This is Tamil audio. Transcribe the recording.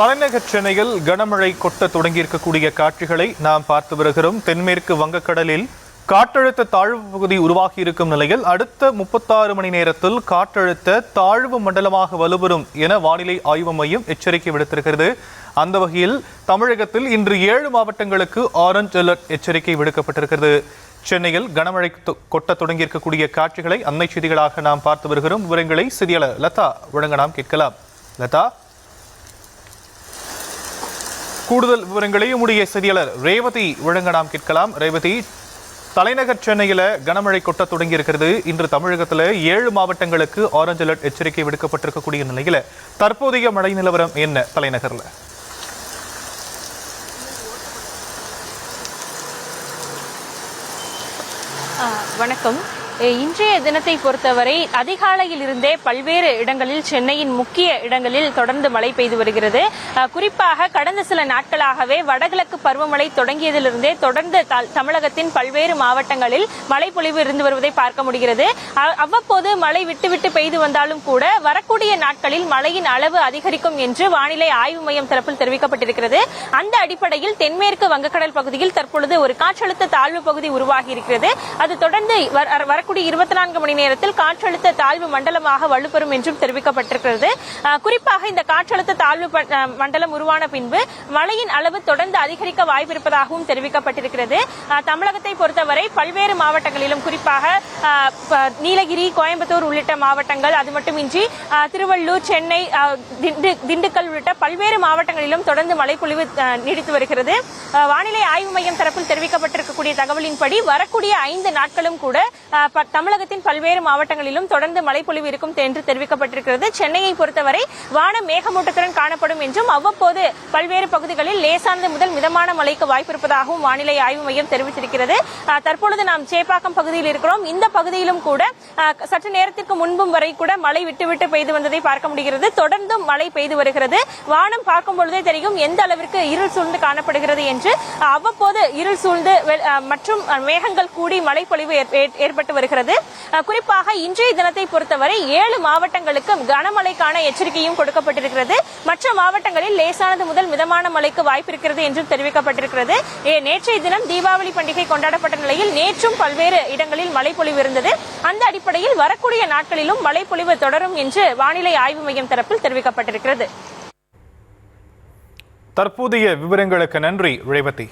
தலைநகர் சென்னையில் கனமழை கொட்ட தொடங்கியிருக்கக்கூடிய காட்சிகளை நாம் பார்த்து வருகிறோம். தென்மேற்கு வங்கக்கடலில் காற்றழுத்த தாழ்வு பகுதி உருவாகி இருக்கும் நிலையில் அடுத்த 36 மணி நேரத்தில் காற்றழுத்த தாழ்வு மண்டலமாக வலுப்பெறும் என வானிலை ஆய்வு மையம் எச்சரிக்கை விடுத்திருக்கிறது. அந்த வகையில் தமிழகத்தில் இன்று 7 மாவட்டங்களுக்கு ஆரஞ்ச் அலர்ட் எச்சரிக்கை விடுக்கப்பட்டிருக்கிறது. சென்னையில் கனமழை கொட்ட தொடங்கியிருக்கக்கூடிய காட்சிகளை அன்னை செய்திகளாக நாம் பார்த்து வருகிறோம். விவரங்களை செய்தியாளர் லதா வழங்க நாம் கேட்கலாம். லதா, கூடுதல் விவரங்களை உடைய செய்தியாளர் ரேவதி வழங்க நாம் கேட்கலாம். ரேவதி, தலைநகர் சென்னையில கனமழை கொட்ட தொடங்கி இருக்கிறது. இன்று தமிழகத்தில் 7 மாவட்டங்களுக்கு ஆரஞ்ச் அலர்ட் எச்சரிக்கை விடுக்கப்பட்டிருக்கக்கூடிய நிலையில தற்போதைய மழை நிலவரம் என்ன தலைநகர்ல? வணக்கம். இன்றைய தினத்தை பொறுத்தவரை அதிகாலையில் இருந்தே பல்வேறு இடங்களில் சென்னையின் முக்கிய இடங்களில் தொடர்ந்து மழை பெய்து வருகிறது. குறிப்பாக கடந்த சில நாட்களாகவே வடகிழக்கு பருவமழை தொடங்கியதிலிருந்தே தொடர்ந்து தமிழகத்தின் பல்வேறு மாவட்டங்களில் மழை பொழிவு இருந்து வருவதை பார்க்க முடிகிறது. அவ்வப்போது மழை விட்டு பெய்து வந்தாலும் கூட வரக்கூடிய நாட்களில் மழையின் அளவு அதிகரிக்கும் என்று வானிலை ஆய்வு மையம் தரப்பில் தெரிவிக்கப்பட்டிருக்கிறது. அந்த அடிப்படையில் தென்மேற்கு வங்கக்கடல் பகுதியில் தற்பொழுது ஒரு காற்றழுத்த தாழ்வு பகுதி உருவாகி இருக்கிறது. அது தொடர்ந்து வரக்கூடிய 24 மணி நேரத்தில் காற்றழுத்த தாழ்வு மண்டலமாக வலுப்பெறும் என்றும் தெரிவிக்கப்பட்டிருக்கிறது. குறிப்பாக இந்த காற்றழுத்த தாழ்வு மண்டலம் உருவான பின்பு மழையின் அளவு தொடர்ந்து அதிகரிக்க வாய்ப்பிருப்பதாகவும் தெரிவிக்கப்பட்டிருக்கிறது. தமிழகத்தை பொறுத்தவரை பல்வேறு மாவட்டங்களிலும் குறிப்பாக நீலகிரி, கோயம்புத்தூர் உள்ளிட்ட மாவட்டங்கள், அது மட்டுமின்றி திருவள்ளூர், சென்னை, திண்டுக்கல் உள்ளிட்ட பல்வேறு மாவட்டங்களிலும் தொடர்ந்து மழைப்பொழிவு நீடித்து வருகிறது. வானிலை ஆய்வு மையம் தரப்பில் தெரிவிக்கப்பட்டிருக்கக்கூடிய தகவலின்படி வரக்கூடிய 5 நாட்களும் கூட தமிழகத்தின் பல்வேறு மாவட்டங்களிலும் தொடர்ந்து மழைப்பொழிவு இருக்கும் என்று தெரிவிக்கப்பட்டிருக்கிறது. சென்னையை பொறுத்தவரை வானம் மேகமூட்டத்துடன் காணப்படும் என்றும் அவ்வப்போது பல்வேறு பகுதிகளில் லேசானது முதல் மிதமான மழைக்கு வாய்ப்பிருப்பதாகவும் வானிலை ஆய்வு மையம் தெரிவித்திருக்கிறது. தற்பொழுது நாம் சேப்பாக்கம் பகுதியில் இருக்கிறோம். இந்த பகுதியிலும் கூட சற்று நேரத்திற்கு முன்பும் வரை கூட மழை விட்டு பெய்து வந்ததை பார்க்க முடிகிறது. தொடர்ந்தும் மழை பெய்து வருகிறது. வானம் பார்க்கும் பொழுதே தெரியும் எந்த அளவிற்கு இருள் சூழ்ந்து காணப்படுகிறது என்று. அவ்வப்போது இருள் சூழ்ந்து மற்றும் மேகங்கள் கூடி மழைப்பொழிவு ஏற்பட்டு வருகிறது. குறிப்பாக இன்றைய தினத்தை பொறுத்தவரை 7 மாவட்டங்களுக்கு கனமழைக்கான எச்சரிக்கையும் கொடுக்கப்பட்டிருக்கிறது. மற்ற மாவட்டங்களில் லேசானது முதல் மிதமான மழைக்கு வாய்ப்பிருக்கிறது என்றும் தெரிவிக்கப்பட்டிருக்கிறது. நேற்றைய தினம் தீபாவளி பண்டிகை கொண்டாடப்பட்ட நிலையில் நேற்றும் பல்வேறு இடங்களில் மழைப்பொழிவு இருந்தது. அந்த அடிப்படையில் வரக்கூடிய நாட்களிலும் மழைப்பொழிவு தொடரும் என்று வானிலை ஆய்வு மையம் தரப்பில் தெரிவிக்கப்பட்டிருக்கிறது. தற்போதைய விவரங்களுக்கு நன்றி ரேவதி.